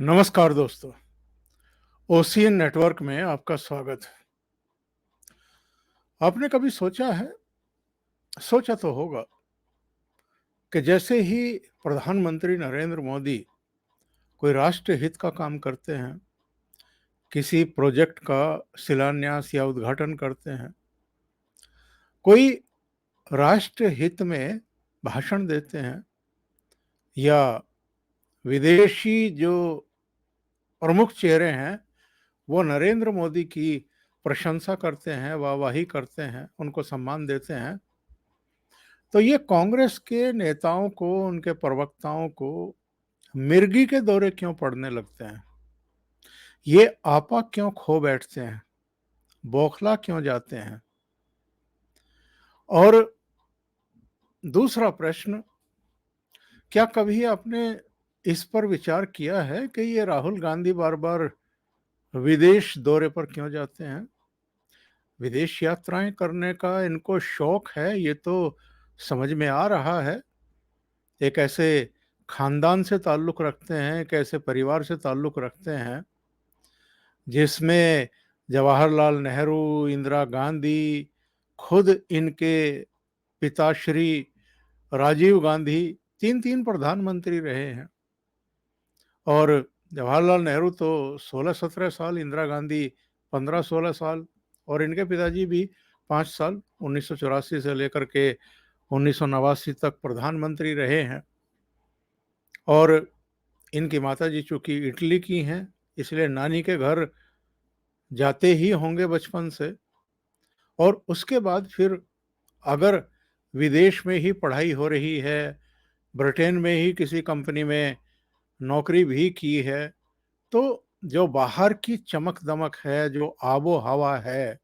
नमस्कार दोस्तों, ocean network में आपका स्वागत है। आपने कभी सोचा तो होगा कि जैसे ही प्रधानमंत्री नरेंद्र मोदी कोई राष्ट्र हित का काम करते हैं, किसी प्रोजेक्ट का शिलान्यास या उद्घाटन करते हैं, कोई राष्ट्र हित में भाषण देते हैं या विदेशी जो प्रमुख चेहरे हैं, वो नरेंद्र मोदी की प्रशंसा करते हैं, वाहवाही करते हैं, उनको सम्मान देते हैं, तो ये कांग्रेस के नेताओं को, उनके प्रवक्ताओं को मिर्गी के दौरे क्यों पड़ने लगते हैं? ये आपा क्यों खो बैठते हैं? बौखला क्यों जाते हैं? और दूसरा प्रश्न, क्या कभी आपने इस पर विचार किया है कि ये राहुल गांधी बार-बार विदेश दौरे पर क्यों जाते हैं? विदेश यात्राएं करने का इनको शौक है, ये तो समझ में आ रहा है। एक ऐसे खानदान से ताल्लुक़ रखते हैं, एक ऐसे परिवार से ताल्लुक़ रखते हैं, जिसमें जवाहरलाल नेहरू, इंदिरा गांधी, खुद इनके पिताश्री राजीव गांधी 3-3 प्रधानमंत्री रहे हैं। और जवाहरलाल नेहरू तो 16-17 साल, इंदिरा गांधी 15-16 साल और इनके पिताजी भी 5 साल 1984 से लेकर के 1989 तक प्रधानमंत्री रहे हैं। और इनकी माताजी चूँकि इटली की हैं, इसलिए नानी के घर जाते ही होंगे बचपन से। और उसके बाद फिर अगर विदेश में ही पढ़ाई हो रही है, ब्रिटेन में ही किसी कंपनी में नौकरी भी की है, तो जो बाहर की चमक-दमक है, जो आबो-हवा है,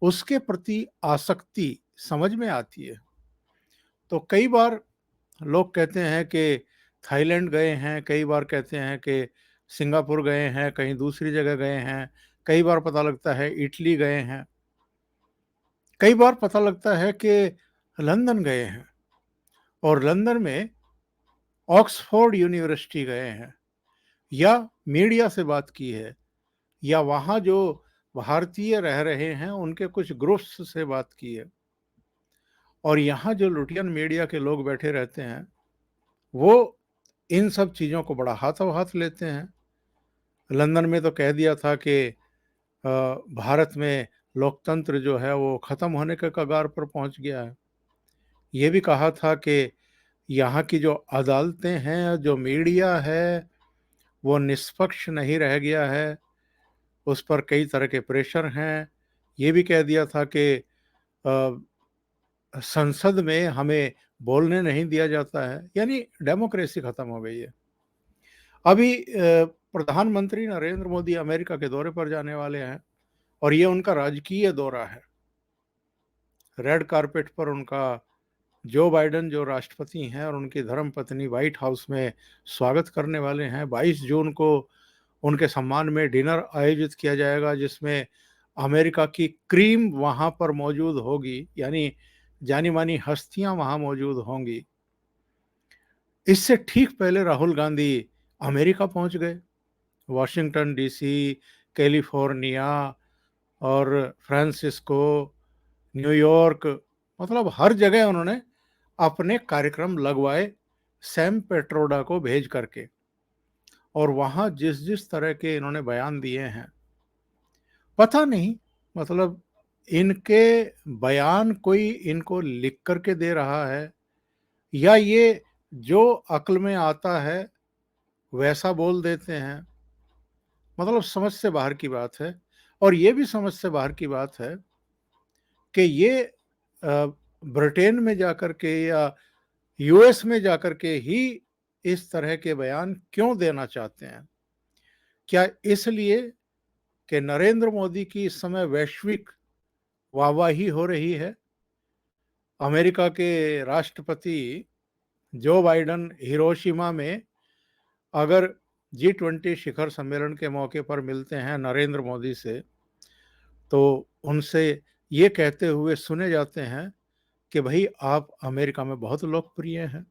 उसके प्रति आसक्ति समझ में आती है। तो कई बार लोग कहते हैं कि थाईलैंड गए हैं, कई बार कहते हैं कि सिंगापुर गए हैं, कहीं दूसरी जगह गए हैं, कई बार पता लगता है इटली गए हैं, कई बार पता लगता है कि लंदन गए हैं और लंदन में ऑक्सफोर्ड यूनिवर्सिटी गए हैं या मीडिया से बात की है या वहाँ जो भारतीय रह रहे हैं उनके कुछ ग्रुप्स से बात की है। और यहाँ जो लुटियन मीडिया के लोग बैठे रहते हैं, वो इन सब चीज़ों को बड़ा हाथों-हाथ लेते हैं। लंदन में तो कह दिया था कि भारत में लोकतंत्र जो है वो ख़त्म होने के कगार पर पहुँच गया है। ये भी कहा था कि यहाँ की जो अदालतें हैं, जो मीडिया है, वो निष्पक्ष नहीं रह गया है, उस पर कई तरह के प्रेशर हैं। ये भी कह दिया था कि अ, संसद में हमें बोलने नहीं दिया जाता है, यानी डेमोक्रेसी ख़त्म हो गई है। अभी प्रधानमंत्री नरेंद्र मोदी अमेरिका के दौरे पर जाने वाले हैं और ये उनका राजकीय दौरा है। रेड कार्पेट पर उनका जो बाइडेन जो राष्ट्रपति हैं और उनकी धर्मपत्नी व्हाइट हाउस में स्वागत करने वाले हैं। 22 जून को उनके सम्मान में डिनर आयोजित किया जाएगा, जिसमें अमेरिका की क्रीम वहाँ पर मौजूद होगी, यानी जानी-मानी हस्तियाँ वहाँ मौजूद होंगी। इससे ठीक पहले राहुल गांधी अमेरिका पहुँच गए। वाशिंगटन डीसी, कैलिफोर्निया और फ्रांसिस्को, न्यूयॉर्क, मतलब हर जगह उन्होंने अपने कार्यक्रम लगवाए सैम पेट्रोडा को भेज करके। और वहाँ जिस-जिस तरह के इन्होंने बयान दिए हैं, पता नहीं, मतलब इनके बयान कोई इनको लिख कर के दे रहा है या ये जो अक्ल में आता है वैसा बोल देते हैं। मतलब समझ से बाहर की बात है। और ये भी समझ से बाहर की बात है कि ये ब्रिटेन में जाकर के या यूएस में जाकर के ही इस तरह के बयान क्यों देना चाहते हैं? क्या इसलिए कि नरेंद्र मोदी की इस समय वैश्विक वाहवाही हो रही है? अमेरिका के राष्ट्रपति जो बाइडेन हिरोशिमा में अगर जी20 शिखर सम्मेलन के मौके पर मिलते हैं नरेंद्र मोदी से, तो उनसे ये कहते हुए सुने जाते हैं कि भई आप अमेरिका में बहुत लोकप्रिय हैं।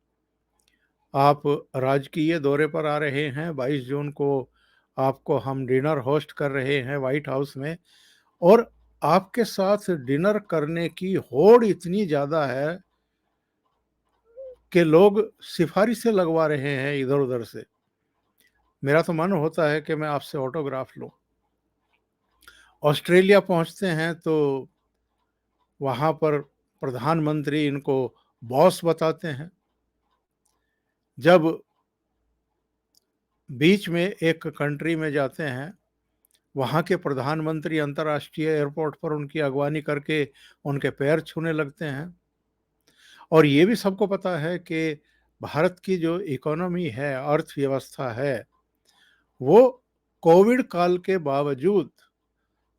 आप राजकीय दौरे पर आ रहे हैं, 22 जून को आपको हम डिनर होस्ट कर रहे हैं व्हाइट हाउस में, और आपके साथ डिनर करने की होड़ इतनी ज़्यादा है कि लोग सिफ़ारिशें लगवा रहे हैं इधर-उधर से। मेरा तो मन होता है कि मैं आपसे ऑटोग्राफ लूँ। ऑस्ट्रेलिया पहुँचते हैं तो वहाँ पर प्रधानमंत्री इनको बॉस बताते हैं। जब बीच में एक कंट्री में जाते हैं, वहाँ के प्रधानमंत्री अंतर्राष्ट्रीय एयरपोर्ट पर उनकी अगवानी करके उनके पैर छूने लगते हैं। और ये भी सबको पता है कि भारत की जो इकोनॉमी है, अर्थव्यवस्था है, वो कोविड काल के बावजूद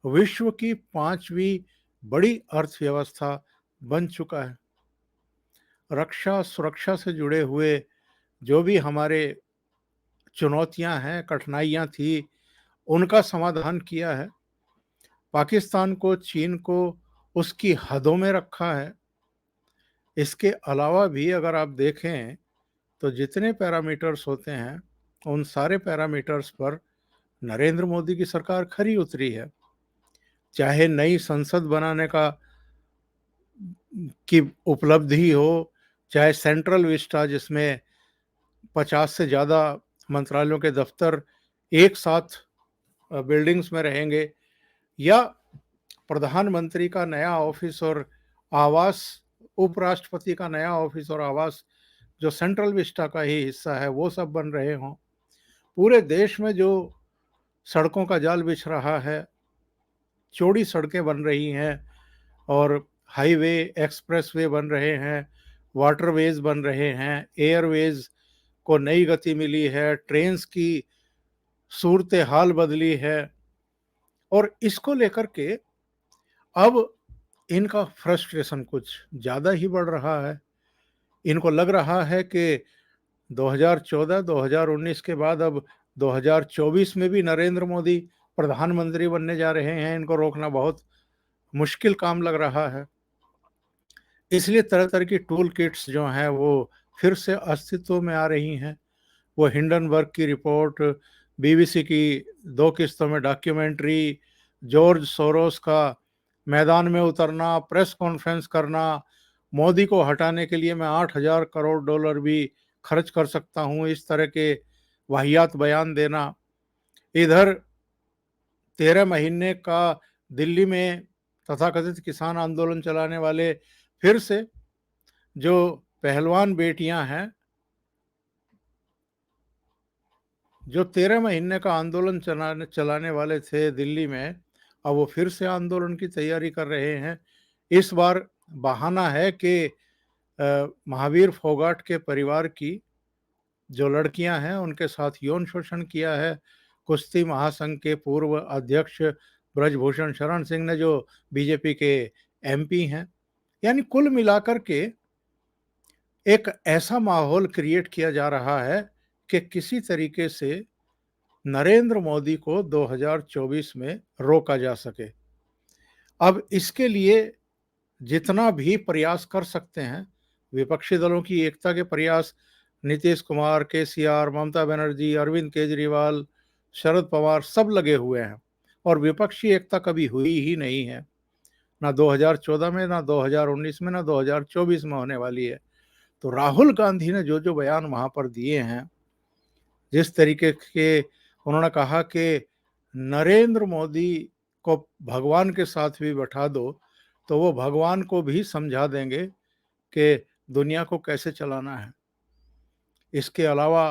विश्व की 5वीं बड़ी अर्थव्यवस्था बन चुका है। रक्षा, सुरक्षा से जुड़े हुए जो भी हमारे चुनौतियाँ हैं, कठिनाइयाँ थी, उनका समाधान किया है। पाकिस्तान को, चीन को उसकी हदों में रखा है। इसके अलावा भी अगर आप देखें तो जितने पैरामीटर्स होते हैं, उन सारे पैरामीटर्स पर नरेंद्र मोदी की सरकार खरी उतरी है। चाहे नई संसद बनाने का की उपलब्धि हो, चाहे सेंट्रल विस्टा जिसमें 50 से ज़्यादा मंत्रालयों के दफ्तर एक साथ बिल्डिंग्स में रहेंगे, या प्रधानमंत्री का नया ऑफिस और आवास, उपराष्ट्रपति का नया ऑफिस और आवास जो सेंट्रल विस्टा का ही हिस्सा है, वो सब बन रहे हों। पूरे देश में जो सड़कों का जाल बिछ रहा है, चौड़ी सड़कें बन रही हैं और हाईवे, एक्सप्रेसवे बन रहे हैं, वाटरवेज बन रहे हैं, एयरवेज को नई गति मिली है, ट्रेन्स की सूरत हाल बदली है, और इसको लेकर के अब इनका फ्रस्ट्रेशन कुछ ज़्यादा ही बढ़ रहा है। इनको लग रहा है कि 2014, 2019 के बाद अब 2024 में भी नरेंद्र मोदी प्रधानमंत्री बनने जा रहे हैं। इनको रोकना बहुत मुश्किल काम लग रहा है। इसलिए तरह-तरह की टूल किट्स जो हैं वो फिर से अस्तित्व में आ रही हैं। वो हिंडनबर्ग की रिपोर्ट, बीबीसी की 2 किस्तों में डॉक्यूमेंट्री, जॉर्ज सोरोस का मैदान में उतरना, प्रेस कॉन्फ्रेंस करना, मोदी को हटाने के लिए मैं 8,000 करोड़ डॉलर भी खर्च कर सकता हूँ, इस तरह के वाहियात बयान देना। इधर 13 महीने का दिल्ली में तथाकथित किसान आंदोलन चलाने वाले फिर से जो पहलवान बेटियां हैं, जो 13 महीने का आंदोलन चलाने चलाने वाले थे दिल्ली में, अब वो फिर से आंदोलन की तैयारी कर रहे हैं। इस बार बहाना है कि महावीर फोगाट के परिवार की जो लड़कियां हैं उनके साथ यौन शोषण किया है। कुश्ती महासंघ के पूर्व अध्यक्ष ब्रजभूषण शरण सिंह ने, जो बीजेपी के एमपी हैं। यानी कुल मिलाकर के एक ऐसा माहौल क्रिएट किया जा रहा है कि किसी तरीके से नरेंद्र मोदी को 2024 में रोका जा सके। अब इसके लिए जितना भी प्रयास कर सकते हैं, विपक्षी दलों की एकता के प्रयास, नीतीश कुमार, केसीआर, ममता बनर्जी, अरविंद केजरीवाल, शरद पवार सब लगे हुए हैं, और विपक्षी एकता कभी हुई ही नहीं है। ना 2014 में, ना 2019 में, ना 2024 में होने वाली है। तो राहुल गांधी ने जो जो बयान वहां पर दिए हैं, जिस तरीके के उन्होंने कहा कि नरेंद्र मोदी को भगवान के साथ भी बैठा दो तो वो भगवान को भी समझा देंगे कि दुनिया को कैसे चलाना है। इसके अलावा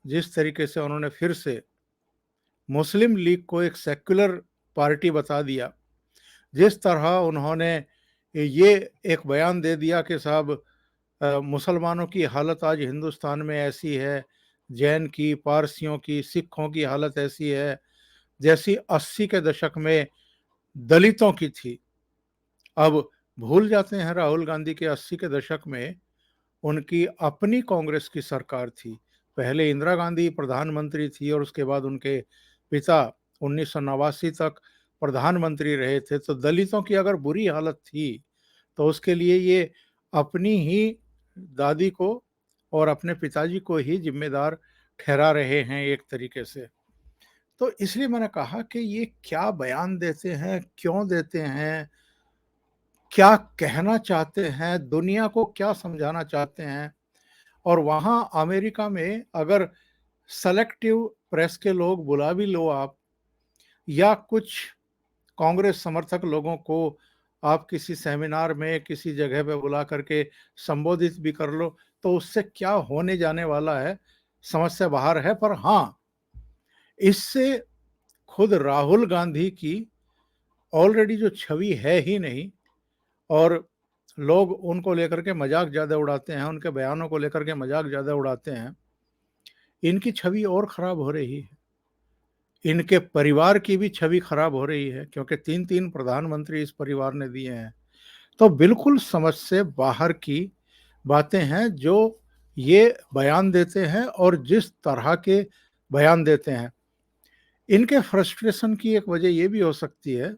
जिस तरीके से उन्होंने फिर से मुस्लिम लीग को एक सेक्युलर पार्टी बता दिया, जिस तरह उन्होंने ये एक बयान दे दिया कि साहब मुसलमानों की हालत आज हिंदुस्तान में ऐसी है, जैन की, पारसियों की, सिखों की हालत ऐसी है जैसी 80 के दशक में दलितों की थी। अब भूल जाते हैं राहुल गांधी के 80 के दशक में उनकी अपनी कांग्रेस की सरकार थी। पहले इंदिरा गांधी प्रधानमंत्री थी और उसके बाद उनके पिता 1989 तक प्रधानमंत्री रहे थे। तो दलितों की अगर बुरी हालत थी तो उसके लिए ये अपनी ही दादी को और अपने पिताजी को ही जिम्मेदार ठहरा रहे हैं एक तरीके से। तो इसलिए मैंने कहा कि ये क्या बयान देते हैं, क्यों देते हैं, क्या कहना चाहते हैं, दुनिया को क्या समझाना चाहते हैं। और वहाँ अमेरिका में अगर सेलेक्टिव प्रेस के लोग बुला भी लो आप, या कुछ कांग्रेस समर्थक लोगों को आप किसी सेमिनार में किसी जगह पे बुला करके संबोधित भी कर लो, तो उससे क्या होने जाने वाला है, समझ से बाहर है। पर हाँ, इससे खुद राहुल गांधी की ऑलरेडी जो छवि है ही नहीं, और लोग उनको लेकर के मजाक ज़्यादा उड़ाते हैं, उनके बयानों को लेकर के मजाक ज़्यादा उड़ाते हैं, इनकी छवि और खराब हो रही है। इनके परिवार की भी छवि खराब हो रही है, क्योंकि 3-3 प्रधानमंत्री इस परिवार ने दिए हैं। तो बिल्कुल समझ से बाहर की बातें हैं जो ये बयान देते हैं, और जिस तरह के बयान देते हैं। इनके फ्रस्ट्रेशन की एक वजह ये भी हो सकती है,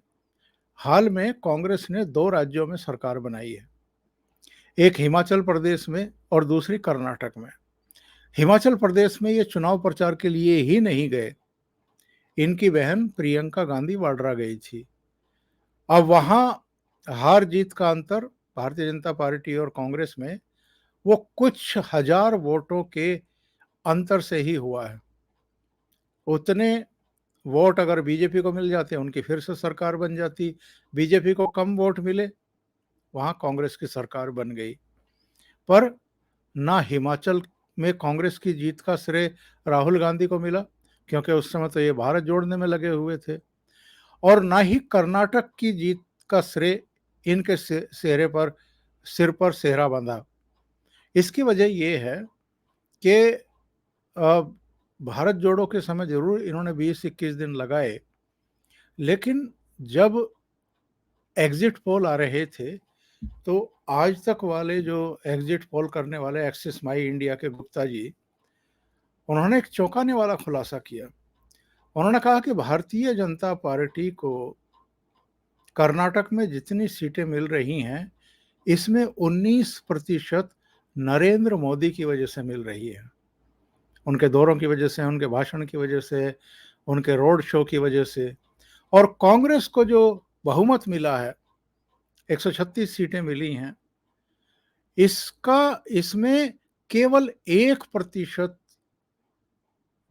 हाल में कांग्रेस ने 2 राज्यों में सरकार बनाई है, एक हिमाचल प्रदेश में और दूसरी कर्नाटक में। हिमाचल प्रदेश में ये चुनाव प्रचार के लिए ही नहीं गए, इनकी बहन प्रियंका गांधी वाड्रा गई थी। अब वहां हार जीत का अंतर भारतीय जनता पार्टी और कांग्रेस में वो कुछ हजार वोटों के अंतर से ही हुआ है। उतने वोट अगर बीजेपी को मिल जाते, उनकी फिर से सरकार बन जाती। बीजेपी को कम वोट मिले, वहां कांग्रेस की सरकार बन गई। पर ना हिमाचल में कांग्रेस की जीत का श्रेय राहुल गांधी को मिला, क्योंकि उस समय तो ये भारत जोड़ने में लगे हुए थे, और ना ही कर्नाटक की जीत का श्रेय इनके सिर पर सेहरा बंधा। इसकी वजह ये है कि भारत जोड़ो के समय जरूर इन्होंने 20-21 दिन लगाए, लेकिन जब एग्जिट पोल आ रहे थे, तो आज तक वाले जो एग्जिट पोल करने वाले एक्सिस माई इंडिया के गुप्ता जी, उन्होंने एक चौंकाने वाला खुलासा किया। उन्होंने कहा कि भारतीय जनता पार्टी को कर्नाटक में जितनी सीटें मिल रही हैं, इसमें 19% नरेंद्र मोदी की वजह से मिल रही है। उनके दौरों की वजह से, उनके भाषण की वजह से, उनके रोड शो की वजह से। और कांग्रेस को जो बहुमत मिला है, 136 सीटें मिली हैं, इसमें केवल 1%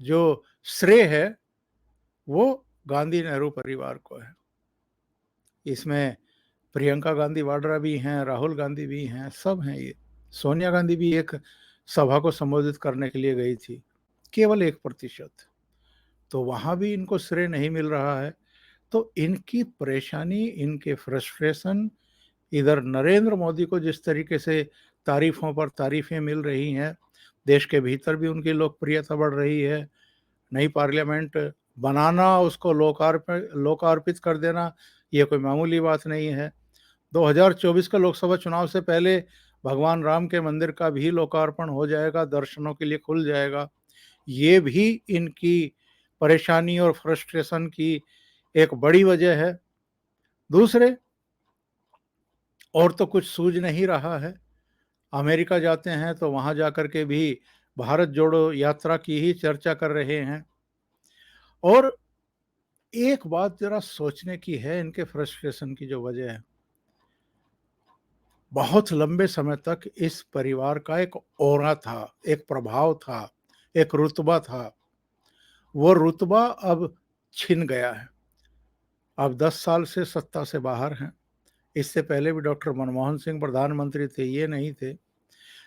जो श्रेय है वो गांधी नेहरू परिवार को है। इसमें प्रियंका गांधी वाड्रा भी हैं, राहुल गांधी भी हैं, सब हैं ये। सोनिया गांधी भी एक सभा को संबोधित करने के लिए गई थी, केवल 1%। तो वहां भी इनको श्रेय नहीं मिल रहा है। तो इनकी परेशानी, इनके फ्रस्ट्रेशन, इधर नरेंद्र मोदी को जिस तरीके से तारीफों पर तारीफें मिल रही हैं, देश के भीतर भी उनकी लोकप्रियता बढ़ रही है, नई पार्लियामेंट बनाना, उसको लोकार्पित कर देना, ये कोई मामूली बात नहीं है। 2024 के लोकसभा चुनाव से पहले भगवान राम के मंदिर का भी लोकार्पण हो जाएगा, दर्शनों के लिए खुल जाएगा। ये भी इनकी परेशानी और फ्रस्ट्रेशन की एक बड़ी वजह है। दूसरे, और तो कुछ सूझ नहीं रहा है। अमेरिका जाते हैं तो वहां जाकर के भी भारत जोड़ो यात्रा की ही चर्चा कर रहे हैं। और एक बात जरा सोचने की है, इनके फ्रस्ट्रेशन की जो वजह है, बहुत लंबे समय तक इस परिवार का एक ऑरा था, एक प्रभाव था, एक रुतबा था। वो रुतबा अब छिन गया है। अब 10 साल से सत्ता से बाहर हैं। इससे पहले भी डॉक्टर मनमोहन सिंह प्रधानमंत्री थे, ये नहीं थे।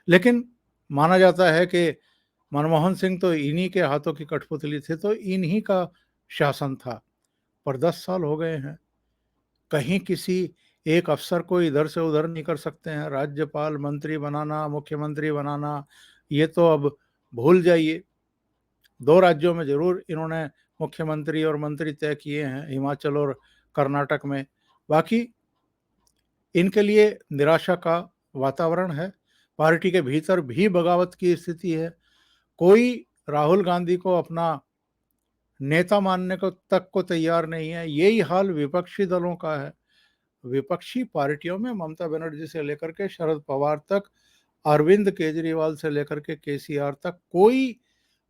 लेकिन माना जाता है कि मनमोहन सिंह तो इन्हीं के हाथों की कठपुतली थे, तो इन्हीं का शासन था। पर 10 साल हो गए हैं, कहीं किसी एक अफसर को इधर से उधर नहीं कर सकते हैं। राज्यपाल, मंत्री बनाना, मुख्यमंत्री बनाना, ये तो अब भूल जाइए। 2 राज्यों में जरूर इन्होंने मुख्यमंत्री और मंत्री तय किए हैं, हिमाचल और कर्नाटक में। बाकी इनके लिए निराशा का वातावरण है। पार्टी के भीतर भी बगावत की स्थिति है। कोई राहुल गांधी को अपना नेता मानने को तक को तैयार नहीं है। यही हाल विपक्षी दलों का है। विपक्षी पार्टियों में ममता बनर्जी से लेकर के शरद पवार तक अरविंद केजरीवाल से लेकर के केसीआर तक कोई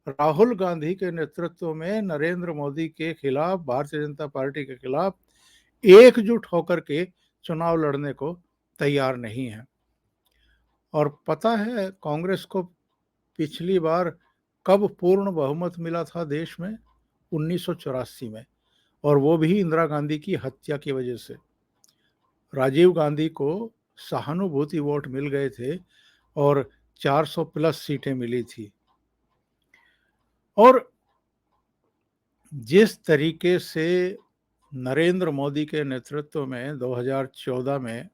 राहुल गांधी के नेतृत्व में नरेंद्र मोदी के खिलाफ, भारतीय जनता पार्टी के खिलाफ एकजुट होकर के चुनाव लड़ने को तैयार नहीं है। और पता है कांग्रेस को पिछली बार कब पूर्ण बहुमत मिला था देश में? 1984 में, और वो भी इंदिरा गांधी की हत्या की वजह से। राजीव गांधी को सहानुभूति वोट मिल गए थे और 400 प्लस सीटें मिली थी। और जिस तरीके से नरेंद्र मोदी के नेतृत्व में 2014 में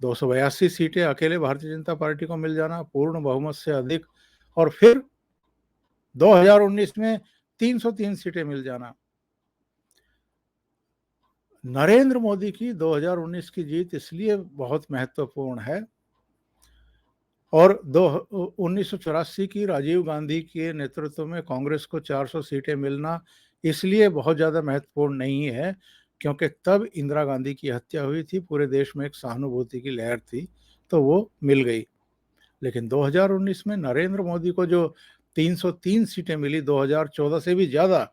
282 सीटें अकेले भारतीय जनता पार्टी को मिल जाना, पूर्ण बहुमत से अधिक, और फिर 2019 में 303 सीटें मिल जाना। नरेंद्र मोदी की 2019 की जीत इसलिए बहुत महत्वपूर्ण है, और 1984 की राजीव गांधी के नेतृत्व में कांग्रेस को 400 सीटें मिलना इसलिए बहुत ज़्यादा महत्वपूर्ण नहीं है क्योंकि तब इंदिरा गांधी की हत्या हुई थी, पूरे देश में एक सहानुभूति की लहर थी, तो वो मिल गई। लेकिन 2019 में नरेंद्र मोदी को जो 303 सीटें मिली, 2014 से भी ज़्यादा,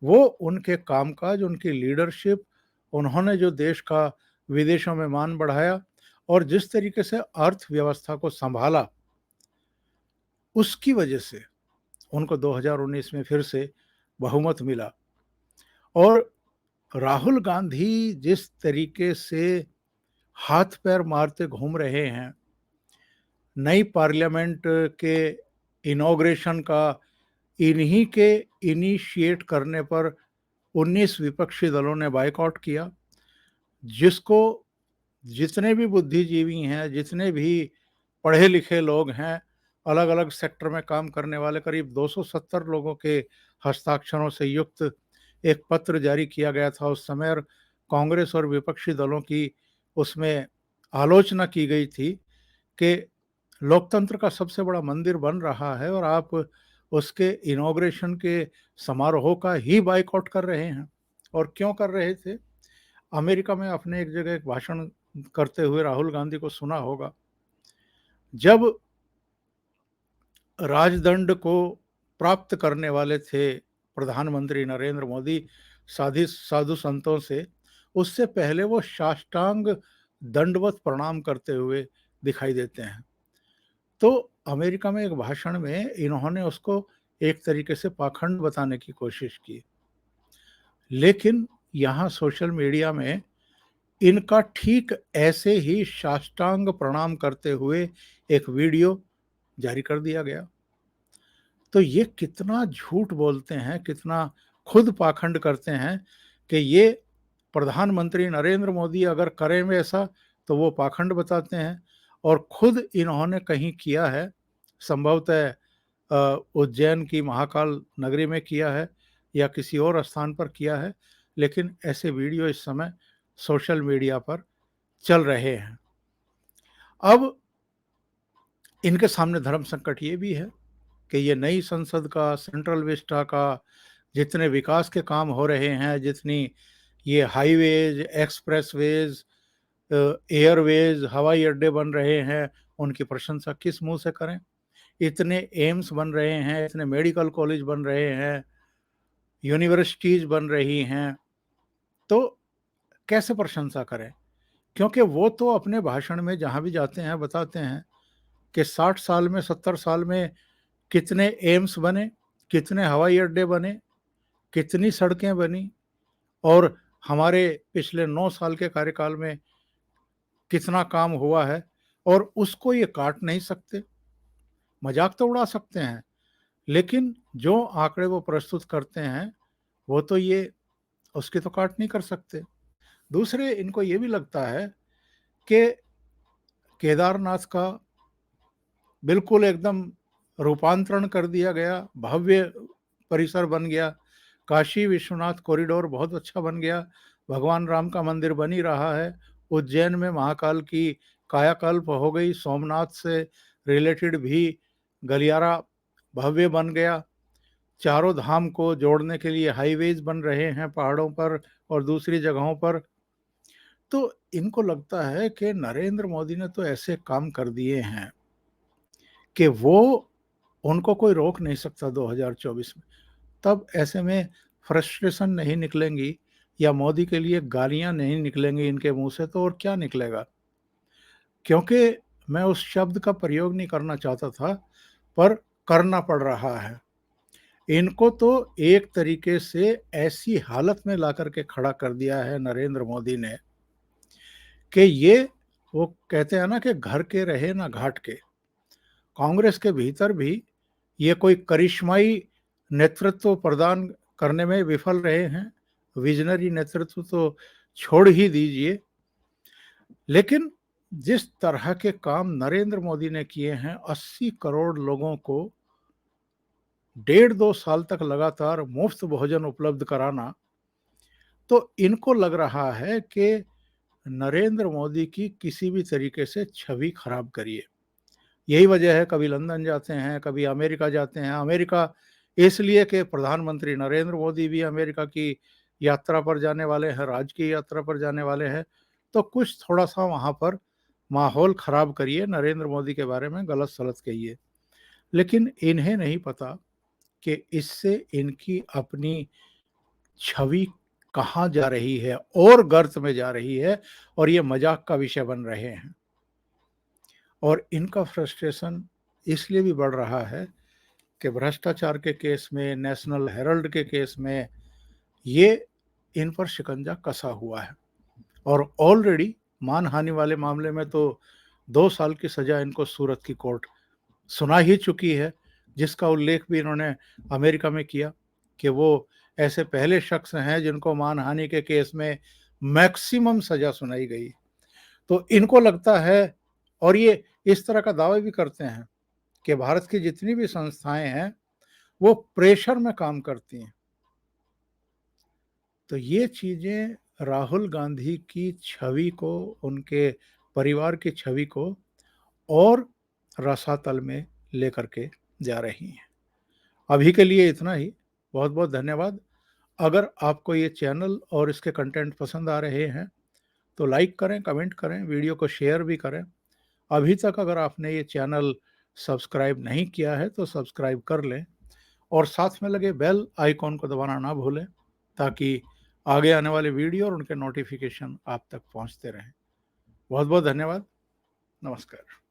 वो उनके कामकाज, उनकी लीडरशिप, उन्होंने जो देश का विदेशों में मान बढ़ाया और जिस तरीके से अर्थव्यवस्था को संभाला, उसकी वजह से उनको 2019 में फिर से बहुमत मिला। और राहुल गांधी जिस तरीके से हाथ पैर मारते घूम रहे हैं, नई पार्लियामेंट के इनॉग्रेशन का इन्हीं के इनिशिएट करने पर 19 विपक्षी दलों ने बायकॉट किया, जिसको जितने भी बुद्धिजीवी हैं, जितने भी पढ़े लिखे लोग हैं, अलग अलग सेक्टर में काम करने वाले करीब 270 लोगों के हस्ताक्षरों से युक्त एक पत्र जारी किया गया था उस समय, और कांग्रेस और विपक्षी दलों की उसमें आलोचना की गई थी कि लोकतंत्र का सबसे बड़ा मंदिर बन रहा है और आप उसके इनॉग्रेशन के समारोह का ही बायकॉट कर रहे हैं। और क्यों कर रहे थे? अमेरिका में अपने एक जगह एक भाषण करते हुए राहुल गांधी को सुना होगा, जब राजदंड को प्राप्त करने वाले थे प्रधानमंत्री नरेंद्र मोदी साधु संतों से, उससे पहले वो साष्टांग दंडवत प्रणाम करते हुए दिखाई देते हैं। तो अमेरिका में एक भाषण में इन्होंने उसको एक तरीके से पाखंड बताने की कोशिश की, लेकिन यहाँ सोशल मीडिया में इनका ठीक ऐसे ही साष्टांग प्रणाम करते हुए एक वीडियो जारी कर दिया गया। तो ये कितना झूठ बोलते हैं, कितना खुद पाखंड करते हैं कि ये प्रधानमंत्री नरेंद्र मोदी अगर करें वैसा तो वो पाखंड बताते हैं, और खुद इन्होंने कहीं किया है, संभवतः उज्जैन की महाकाल नगरी में किया है या किसी और स्थान पर किया है, लेकिन ऐसे वीडियो इस समय सोशल मीडिया पर चल रहे हैं। अब इनके सामने धर्म संकट ये भी है कि ये नई संसद का, सेंट्रल विस्टा का जितने विकास के काम हो रहे हैं, जितनी ये हाईवेज, एक्सप्रेसवेज, एयरवेज, हवाई अड्डे बन रहे हैं, उनकी प्रशंसा किस मुंह से करें? इतने एम्स बन रहे हैं, इतने मेडिकल कॉलेज बन रहे हैं, यूनिवर्सिटीज बन रही हैं, तो कैसे प्रशंसा करें? क्योंकि वो तो अपने भाषण में जहाँ भी जाते हैं बताते हैं कि 60 साल में, 70 साल में कितने एम्स बने, कितने हवाई अड्डे बने, कितनी सड़कें बनी, और हमारे पिछले 9 साल के कार्यकाल में कितना काम हुआ है, और उसको ये काट नहीं सकते। मजाक तो उड़ा सकते हैं, लेकिन जो आंकड़े वो प्रस्तुत करते हैं वो तो ये उसकी तो काट नहीं कर सकते। दूसरे, इनको ये भी लगता है कि केदारनाथ का बिल्कुल एकदम रूपांतरण कर दिया गया, भव्य परिसर बन गया, काशी विश्वनाथ कॉरिडोर बहुत अच्छा बन गया, भगवान राम का मंदिर बन ही रहा है, उज्जैन में महाकाल की कायाकल्प हो गई, सोमनाथ से रिलेटेड भी गलियारा भव्य बन गया, चारों धाम को जोड़ने के लिए हाईवेज बन रहे हैं पहाड़ों पर और दूसरी जगहों पर। तो इनको लगता है कि नरेंद्र मोदी ने तो ऐसे काम कर दिए हैं कि वो उनको कोई रोक नहीं सकता 2024 में। तब ऐसे में फ्रस्ट्रेशन नहीं निकलेंगी या मोदी के लिए गालियाँ नहीं निकलेंगी इनके मुँह से, तो और क्या निकलेगा? क्योंकि मैं उस शब्द का प्रयोग नहीं करना चाहता था, पर करना पड़ रहा है। इनको तो एक तरीके से ऐसी हालत में लाकर के खड़ा कर दिया है नरेंद्र मोदी ने कि ये, वो कहते हैं ना कि घर के रहे ना घाट के। कांग्रेस के भीतर भी ये कोई करिश्माई नेतृत्व प्रदान करने में विफल रहे हैं। विजनरी नेतृत्व तो छोड़ ही दीजिए। लेकिन जिस तरह के काम नरेंद्र मोदी ने किए हैं, 80 करोड़ लोगों को 1.5-2 साल तक लगातार मुफ्त भोजन उपलब्ध कराना, तो इनको लग रहा है कि नरेंद्र मोदी की किसी भी तरीके से छवि खराब करिए। यही वजह है कभी लंदन जाते हैं, कभी अमेरिका जाते हैं। अमेरिका इसलिए कि प्रधानमंत्री नरेंद्र मोदी भी अमेरिका की यात्रा पर जाने वाले हैं, राजकीय यात्रा पर जाने वाले हैं। तो कुछ थोड़ा-सा वहाँ पर माहौल खराब करिए, नरेंद्र मोदी के बारे में गलत-सलत कहिए। लेकिन इन्हें नहीं पता कि इससे इनकी अपनी छवि कहाँ जा रही है और गर्त में जा रही है, और ये मज़ाक का विषय बन रहे हैं। और इनका फ्रस्ट्रेशन इसलिए भी बढ़ रहा है कि भ्रष्टाचार के केस में, नेशनल हेराल्ड के केस में ये इन पर शिकंजा कसा हुआ है। और ऑलरेडी मानहानि वाले मामले में तो 2 साल की सज़ा इनको सूरत की कोर्ट सुना ही चुकी है, जिसका उल्लेख भी इन्होंने अमेरिका में किया कि वो ऐसे पहले शख्स हैं जिनको मानहानि के केस में मैक्सिमम सज़ा सुनाई गई। तो इनको लगता है, और ये इस तरह का दावा भी करते हैं कि भारत की जितनी भी संस्थाएँ हैं, वो प्रेशर में काम करती हैं। तो ये चीज़ें राहुल गांधी की छवि को, उनके परिवार की छवि को और रसातल में लेकर के जा रही हैं। अभी के लिए इतना ही। बहुत-बहुत धन्यवाद। अगर आपको ये चैनल और इसके कंटेंट पसंद आ रहे हैं, तो लाइक करें, कमेंट करें, वीडियो को शेयर भी करें। अभी तक अगर आपने ये चैनल सब्सक्राइब नहीं किया है, तो सब्सक्राइब कर लें और साथ में लगे बेल आइकॉन को दबाना ना भूलें, ताकि आगे आने वाले वीडियो और उनके नोटिफिकेशन आप तक पहुंचते रहें। बहुत-बहुत धन्यवाद। नमस्कार।